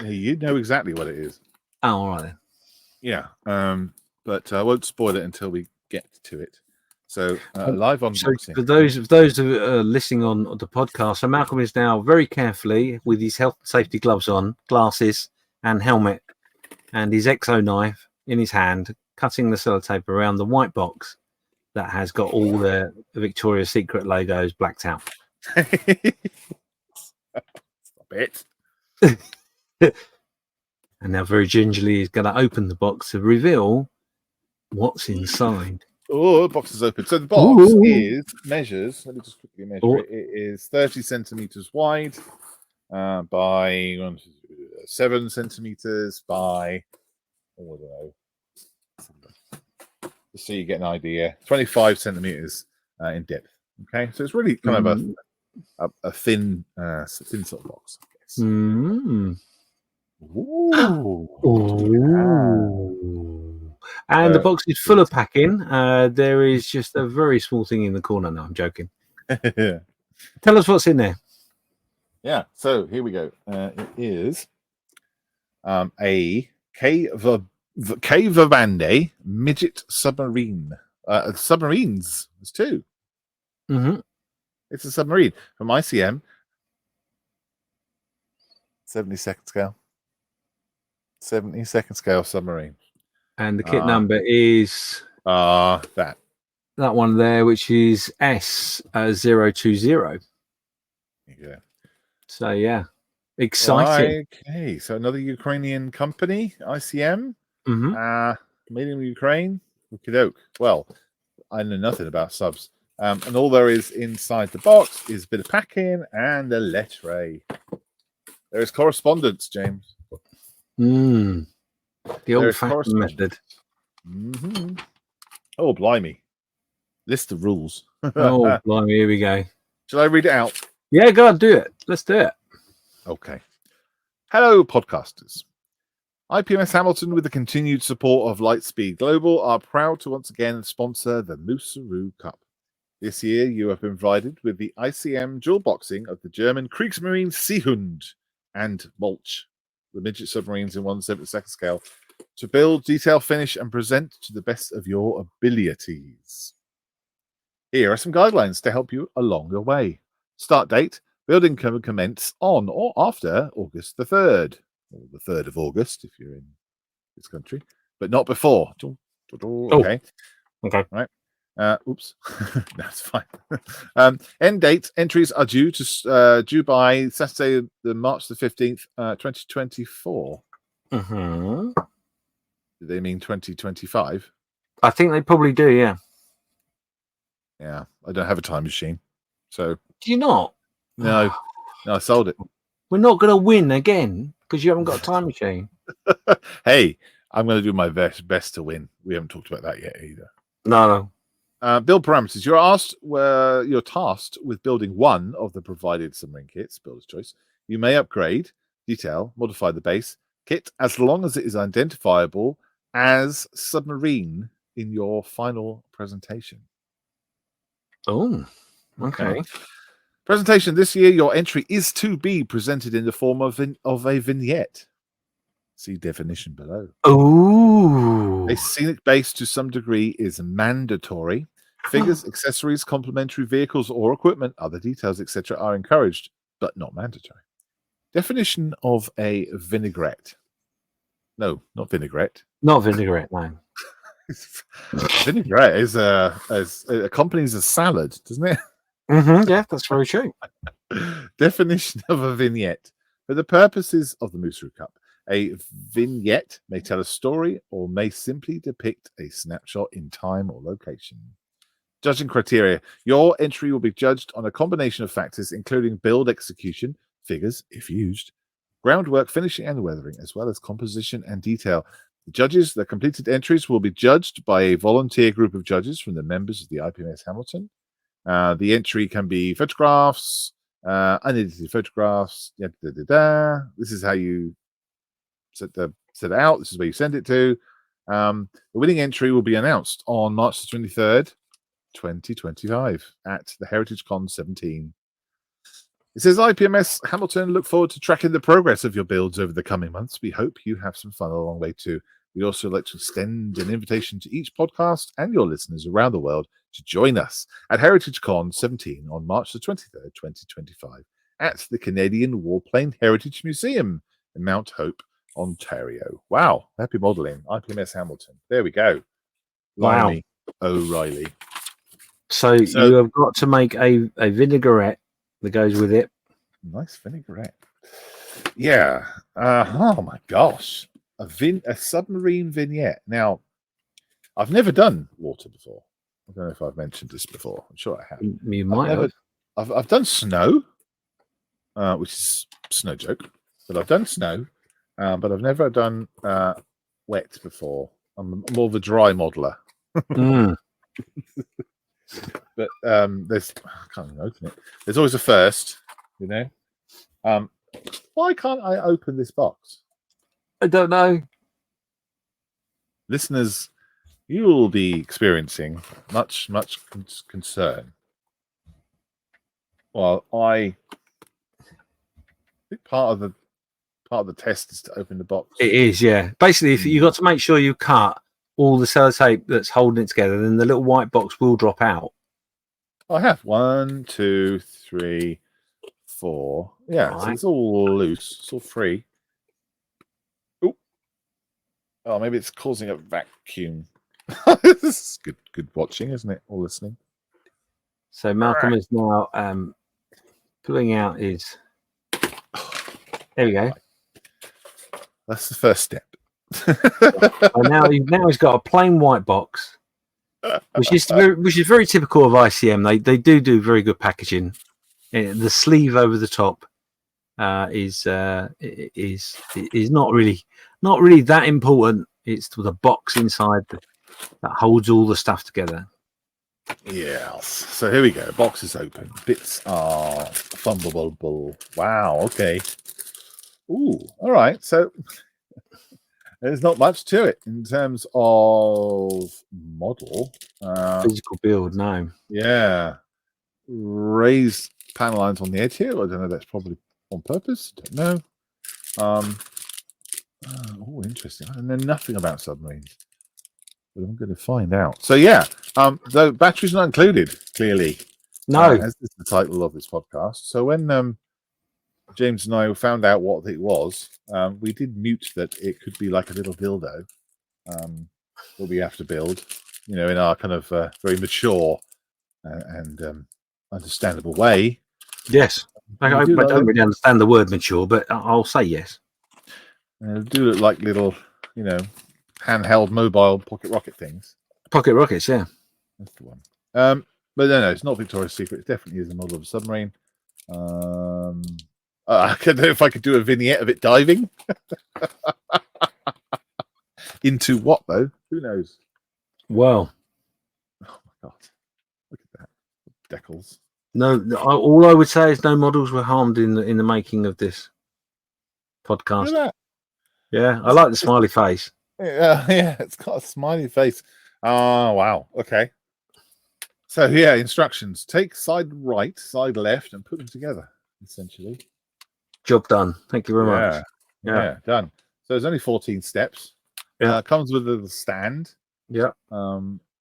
You know exactly what it is. Oh, all right then. Yeah, but I won't spoil it until we get to it. So live unboxing. So for those who are listening on the podcast, so Malcolm is now very carefully with his health and safety gloves on, glasses and helmet, and his exo knife in his hand, cutting the sellotape around the white box that has got all the Victoria's Secret logos blacked out. Stop it. And now very gingerly he's going to open the box to reveal what's inside. Oh, the box is open. So the box measures, let me just quickly measure it. It is 30 centimeters wide by 7 centimeters by, I don't know, just so you get an idea, 25 centimeters in depth. Okay, so it's really kind of a thin sort of box, I guess. Mm. Ooh. Ooh. And the box is full of packing. There is just a very small thing in the corner. No, I'm joking. Yeah. Tell us what's in there. Yeah. So here we go. It is a Vavande midget submarine. Submarines. There's two. Mm-hmm. It's a submarine from ICM. 72nd scale. 72nd scale submarine. And the kit number is that one there, which is S020. Yeah. So yeah, exciting. Okay, so another Ukrainian company, ICM, Mm-hmm. made in Ukraine. Okey-doke. Well, I know nothing about subs, and all there is inside the box is a bit of packing and a letter. There is correspondence, James. The There is old-fashioned method. Mm-hmm. Oh, blimey! List of rules. Oh, blimey! Here we go. Shall I read it out? Yeah, go on, do it. Let's do it. Okay. Hello, podcasters. IPMS Hamilton, with the continued support of Lightspeed Global, are proud to once again sponsor the Mooseroo Cup. This year, you have been provided with the ICM dual boxing of the German Kriegsmarine Seehund and Mulch, the midget submarines in 1/72 scale, to build, detail, finish, and present to the best of your abilities. Here are some guidelines to help you along your way. Start date: building can commence on or after August the 3rd, or the 3rd of August if you're in this country, but not before. Okay. Okay. Right. Oops. That's fine. End date: entries are due by Saturday, March the 15th, 2024. Mm-hmm. Do they mean 2025? I think they probably do, yeah. Yeah, I don't have a time machine, so Do you not? no, I sold it. We're not going to win again because you haven't got a time machine. Hey, I'm going to do my best to win. We haven't talked about that yet either. No. Build parameters. You're tasked with building one of the provided submarine kits, builder's choice. You may upgrade, detail, modify the base kit as long as it is identifiable as submarine in your final presentation. Oh, okay. Presentation this year, your entry is to be presented in the form of a vignette. See definition below. Oh, A scenic base to some degree is mandatory. Figures, accessories, complementary vehicles or equipment, other details, etc. are encouraged, but not mandatory. Definition of a vinaigrette. No, not vinaigrette. not vinaigrette, no. Vinaigrette is accompanies a salad, doesn't it? Mm-hmm, yeah, that's very true. Definition of a vignette. For the purposes of the Mooseroo Cup, a vignette may tell a story or may simply depict a snapshot in time or location. Judging criteria. Your entry will be judged on a combination of factors, including build execution, figures, if used, groundwork, finishing and weathering, as well as composition and detail. The completed entries will be judged by a volunteer group of judges from the members of the IPMS Hamilton. The entry can be photographs, unedited photographs. This is how you set it out. This is where you send it to. The winning entry will be announced on March the 23rd, 2025 at the Heritage Con 17. It says, IPMS Hamilton, look forward to tracking the progress of your builds over the coming months. We hope you have some fun along the way too. We'd also like to extend an invitation to each podcast and your listeners around the world to join us at Heritage Con 17 on March the 23rd, 2025 at the Canadian Warplane Heritage Museum in Mount Hope, Ontario. Wow. Happy modelling. IPMS Hamilton. There we go. Wow. Limey O'Reilly. So you have got to make a vinaigrette that goes with it. Nice vinaigrette. Yeah. Oh my gosh. A submarine vignette. Now, I've never done water before. I don't know if I've mentioned this before. I'm sure I have. You might have. I've done snow, which is snow joke, but I've done snow, but I've never done wet before. I'm more of a dry modeler. But I can't even open it. There's always a first, you know. Why can't I open this box? I don't know. Listeners, you will be experiencing much concern. Well, I think part of the test is to open the box. It is, yeah. Basically, if you got to make sure you cut all the sellotape that's holding it together, then the little white box will drop out. I have 1, 2, 3, 4. Yeah, Right. so it's all loose. It's all free. Oh, maybe it's causing a vacuum. This is good watching, isn't it? Or listening. So Malcolm is now pulling out his. There we go. That's the first step. now he's got a plain white box, which is very typical of ICM. They do very good packaging. The sleeve over the top is not really that important. It's the box inside that holds all the stuff together. Yes. So here we go. Box is open. Bits are fumbleable. Wow. Okay. Ooh. All right. So there's not much to it in terms of model. Physical build, no. Yeah. Raised panel lines on the edge here. I don't know. That's probably on purpose. Don't know. Oh, interesting. I know nothing about submarines, but I'm going to find out. So yeah, the battery's not included. Clearly, No. as is the title of this podcast. So when James and I found out what it was, we did mute that it could be like a little dildo that we have to build, in our kind of very mature and understandable way. Yes. I don't really understand the word mature, but I'll say yes. They do look like little, handheld mobile pocket rocket things. Pocket rockets, yeah. That's the one. But no, it's not Victoria's Secret. It definitely is a model of a submarine. I don't know if I could do a vignette of it diving. Into what, though? Who knows? Well. Oh, my God. Look at that. Decals. No, all I would say is no models were harmed in the making of this podcast. Look at that. Yeah, I like the smiley face. Yeah, it's got a smiley face. Oh, wow. Okay. So, yeah, instructions. Take side right, side left, and put them together, essentially. Job done. Thank you very much. Yeah, done. So, there's only 14 steps. Yeah. Comes with a little stand. Yeah.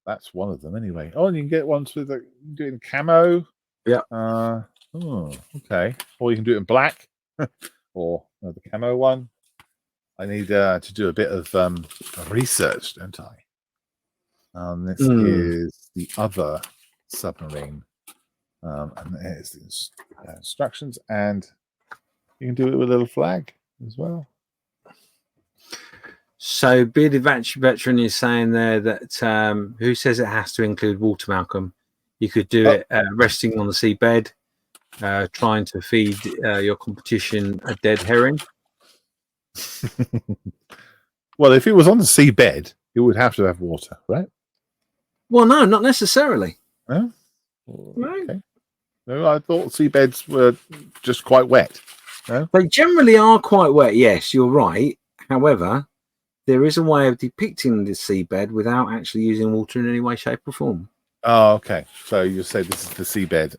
That's one of them, anyway. Oh, and you can get ones with do it in camo. Yeah. Okay. Or you can do it in black, or the camo one. I need to do a bit of research, don't I? This is the other submarine, and there's the instructions, and you can do it with a little flag as well. So, Bearded Veteran is saying there that who says it has to include water, Malcolm? You could do it resting on the seabed, trying to feed your competition a dead herring. Well, if it was on the seabed, it would have to have water, right? Well, no, not necessarily. No? Right. Okay. No, I thought seabeds were just quite wet. No? They generally are quite wet, yes, you're right. However, there is a way of depicting the seabed without actually using water in any way, shape, or form. Oh, okay. So you say this is the seabed.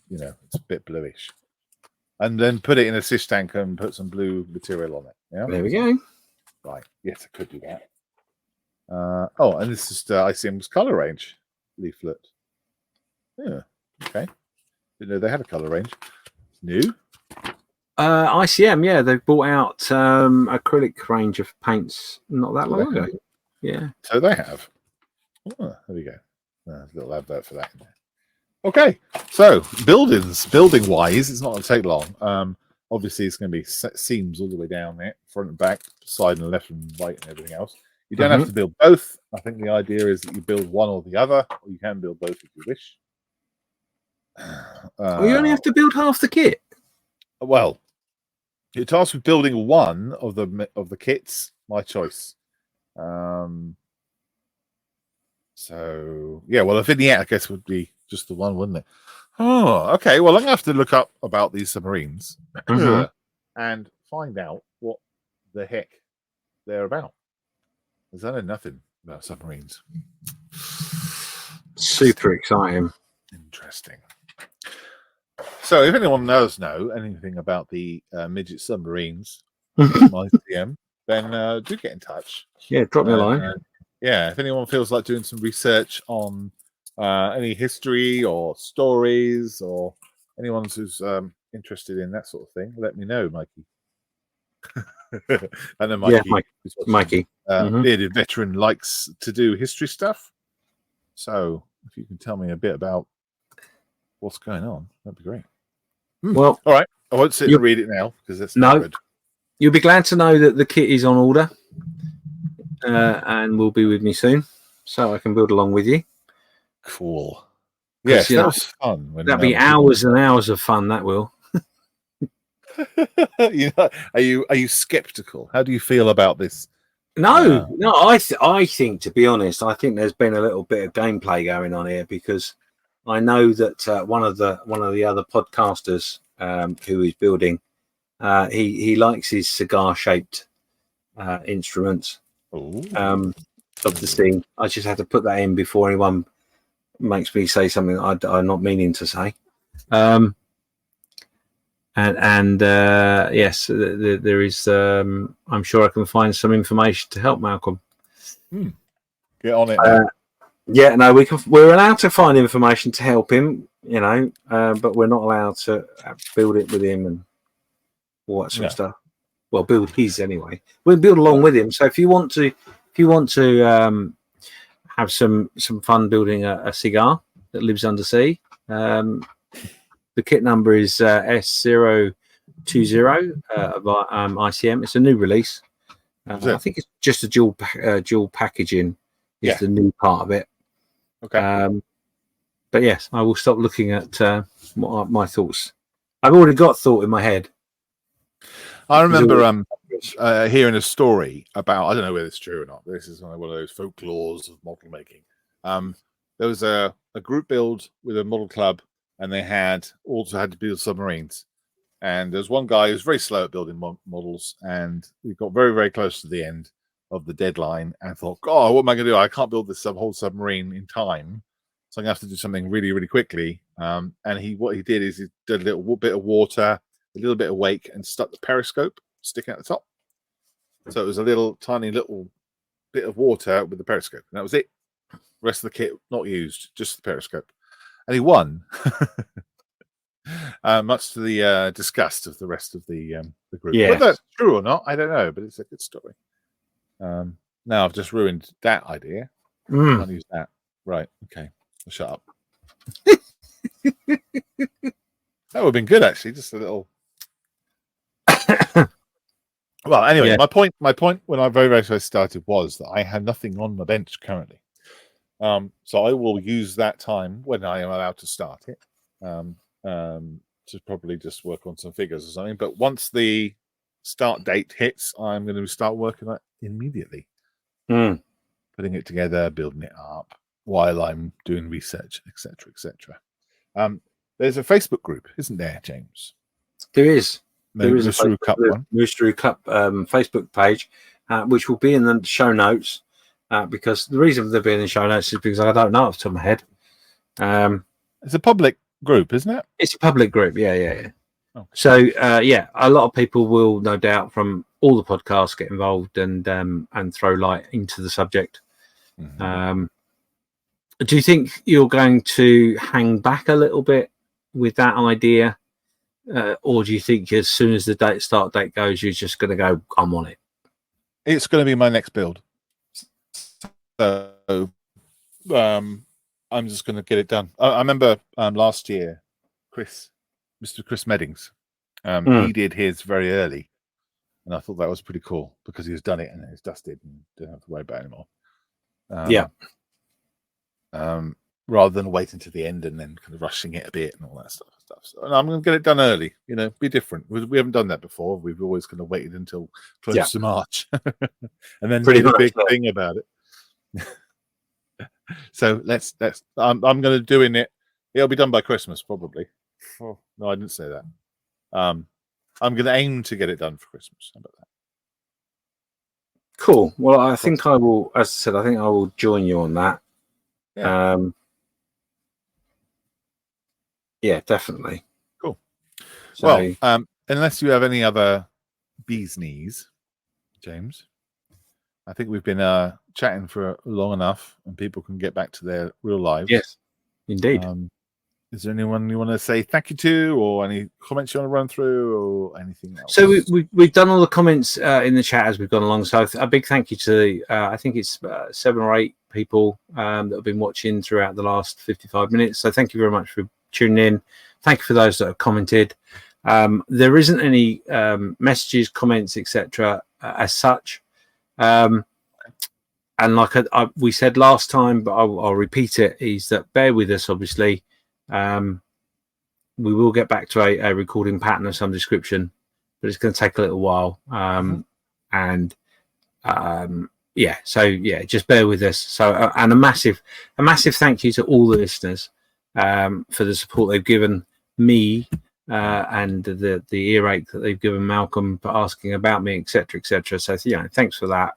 It's a bit bluish, and then put it in a fish tank and put some blue material on it. Yeah. There we go. Right. Yes, I could do that. And this is ICM's color range leaflet. Yeah. Okay. Didn't know they had a color range. It's new. ICM, yeah, they've brought out acrylic range of paints not that long ago. Yeah. So they have. Oh, there we go. There's a little advert for that in there. Okay, so building wise, it's not going to take long. Obviously, it's going to be seams all the way down there, front and back, side and left and right, and everything else. You don't have to build both. I think the idea is that you build one or the other, or you can build both if you wish. Well, you only have to build half the kit. Well, you're tasked with building one of the kits. My choice. So yeah, well, a vignette, I guess, would be just the one, wouldn't it? Oh, okay. Well, I'm gonna have to look up about these submarines, and and find out what the heck they're about. Because I know nothing about submarines. Super exciting. Interesting. So, if anyone does know anything about the midget submarines, my DM, then do get in touch. Yeah, drop me a line. Yeah, if anyone feels like doing some research on any history or stories, or anyone who's interested in that sort of thing, let me know, Mikey. I know Mikey. Yeah, Mikey. Bearded veteran likes to do history stuff. So, if you can tell me a bit about what's going on, that'd be great. Well, all right. I won't sit and read it now because that's not good. You'll be glad to know that the kit is on order and will be with me soon, so I can build along with you. Cool. Yes, that was fun. That'll be hours and hours of fun. That will. Are you skeptical? How do you feel about this? No. I think, to be honest, I think there's been a little bit of gameplay going on here, because I know that one of the other podcasters who is building, he likes his cigar-shaped instruments of the scene. I just had to put that in before anyone makes me say something I'm not meaning to say. Yes, there is. I'm sure I can find some information to help Malcolm. Get on it. Yeah, no, we're allowed to find information to help him, but we're not allowed to build it with him and all that sort of stuff. Well, build his anyway. We'll build along with him. So if you want to have some fun building a cigar that lives undersea, the kit number is S020 of ICM. It's a new release. I think it's just a dual packaging is the new part of it. Okay. But yes, I will stop looking at my thoughts. I've already got thought in my head. I remember hearing a story about, I don't know whether it's true or not, this is one of those folklores of model making. There was a group build with a model club, and they also had to build submarines. And there's one guy who's very slow at building models, and we got very, very close to the end of the deadline and thought, God, what am I going to do? I can't build this whole submarine in time, so I'm going to have to do something really, really quickly. And what he did is he did a little bit of water, a little bit of wake, and stuck the periscope sticking at the top. So it was a tiny little bit of water with the periscope, and that was it. The rest of the kit not used, just the periscope. And he won, much to the disgust of the rest of the group. Yeah. Whether that's true or not, I don't know, but it's a good story. Now I've just ruined that idea. I can't use that. Right. Okay. I'll shut up. That would have been good, actually. Just a little. Well, anyway, my point when I very, very first started was that I had nothing on my bench currently. So I will use that time when I am allowed to start it to probably just work on some figures or something. But once the start date hits, I'm going to start working on it immediately. Putting it together, building it up while I'm doing research, etc., etc. There's a Facebook group, isn't there, James? There is. There is a Moosteroo Cup one. Moosteroo Cup Facebook page, which will be in the show notes. Because the reason for there being in the show notes is because I don't know off the top of my head. It's a public group, isn't it? It's a public group, yeah. Okay. So a lot of people will no doubt from all the podcasts get involved and throw light into the subject. Do you think you're going to hang back a little bit with that idea, or do you think as soon as the start date goes, you're just going to go, I'm on it? It's going to be my next build. So I'm just going to get it done. I remember last year, Mr. Chris Meddings, he did his very early, and I thought that was pretty cool because he's done it and it's dusted and didn't have to worry about it anymore. Rather than waiting to the end and then kind of rushing it a bit and all that stuff. So I'm going to get it done early. Be different. We haven't done that before. We've always kind of waited until close to March, and then made a big thing about it. So let's. I'm going to doing it. It'll be done by Christmas probably. Oh, no, I didn't say that. I'm going to aim to get it done for Christmas. How about that? Cool. Well, I think I will. As I said, I think I will join you on that. Yeah. Yeah, definitely. Cool. So, well, unless you have any other bee's knees, James, I think we've been chatting for long enough, and people can get back to their real lives. yes, indeed. Is there anyone you want to say thank you to, or any comments you want to run through, or anything else? So we've done all the comments in the chat as we've gone along. So a big thank you to I think it's 7 or 8 people that have been watching throughout the last 55 minutes. So thank you very much for tuning in. Thank you for those that have commented. There isn't any messages, comments, etc. As such. And like we said last time, but I'll repeat it, is that bear with us, obviously. We will get back to a recording pattern of some description, but it's going to take a little while. Just bear with us. So, and a massive thank you to all the listeners for the support they've given me and the earache that they've given Malcolm for asking about me, etc. So, thanks for that.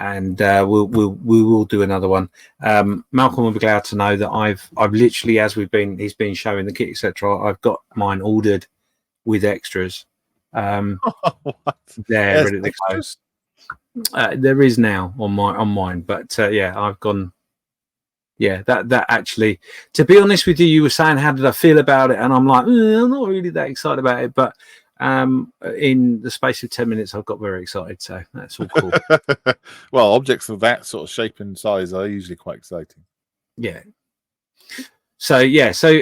And we will do another one. Malcolm will be glad to know that I've literally, as he's been showing the kit, etc. I've got mine ordered with extras. What? There, ready to go. There is now on mine, but I've gone. Yeah, that actually, to be honest with you, you were saying how did I feel about it, and I'm like, I'm not really that excited about it, but. In the space of 10 minutes, I've got very excited, so that's all cool. Well, objects of that sort of shape and size are usually quite exciting. Yeah. So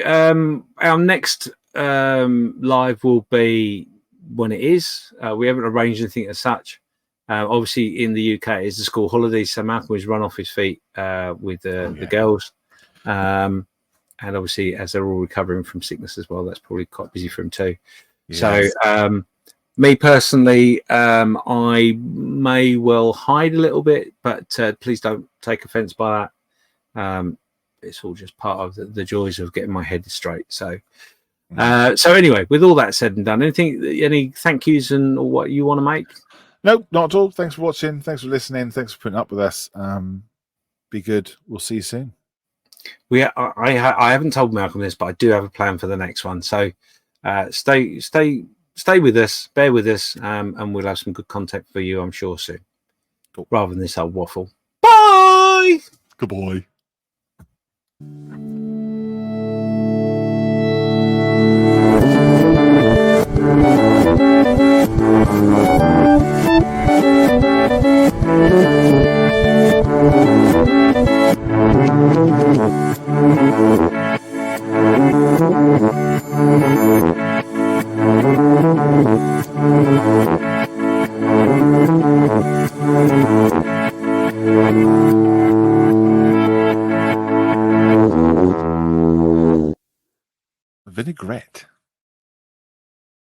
our next live will be when it is. We haven't arranged anything as such. Obviously, in the UK, it's the school holidays, so Malcolm has run off his feet with the girls. And obviously, as they're all recovering from sickness as well, that's probably quite busy for him too. Yes. So, me personally, I may well hide a little bit, but please don't take offence by that. It's all just part of the joys of getting my head straight. So, so anyway, with all that said and done, any thank yous and what you want to make? Nope, not at all. Thanks for watching. Thanks for listening. Thanks for putting up with us. Be good. We'll see you soon. I haven't told Malcolm this, but I do have a plan for the next one. So. Stay with us, bear with us, and we'll have some good content for you, I'm sure, soon. Cool. Rather than this old waffle. Bye! Goodbye. Vinaigrette.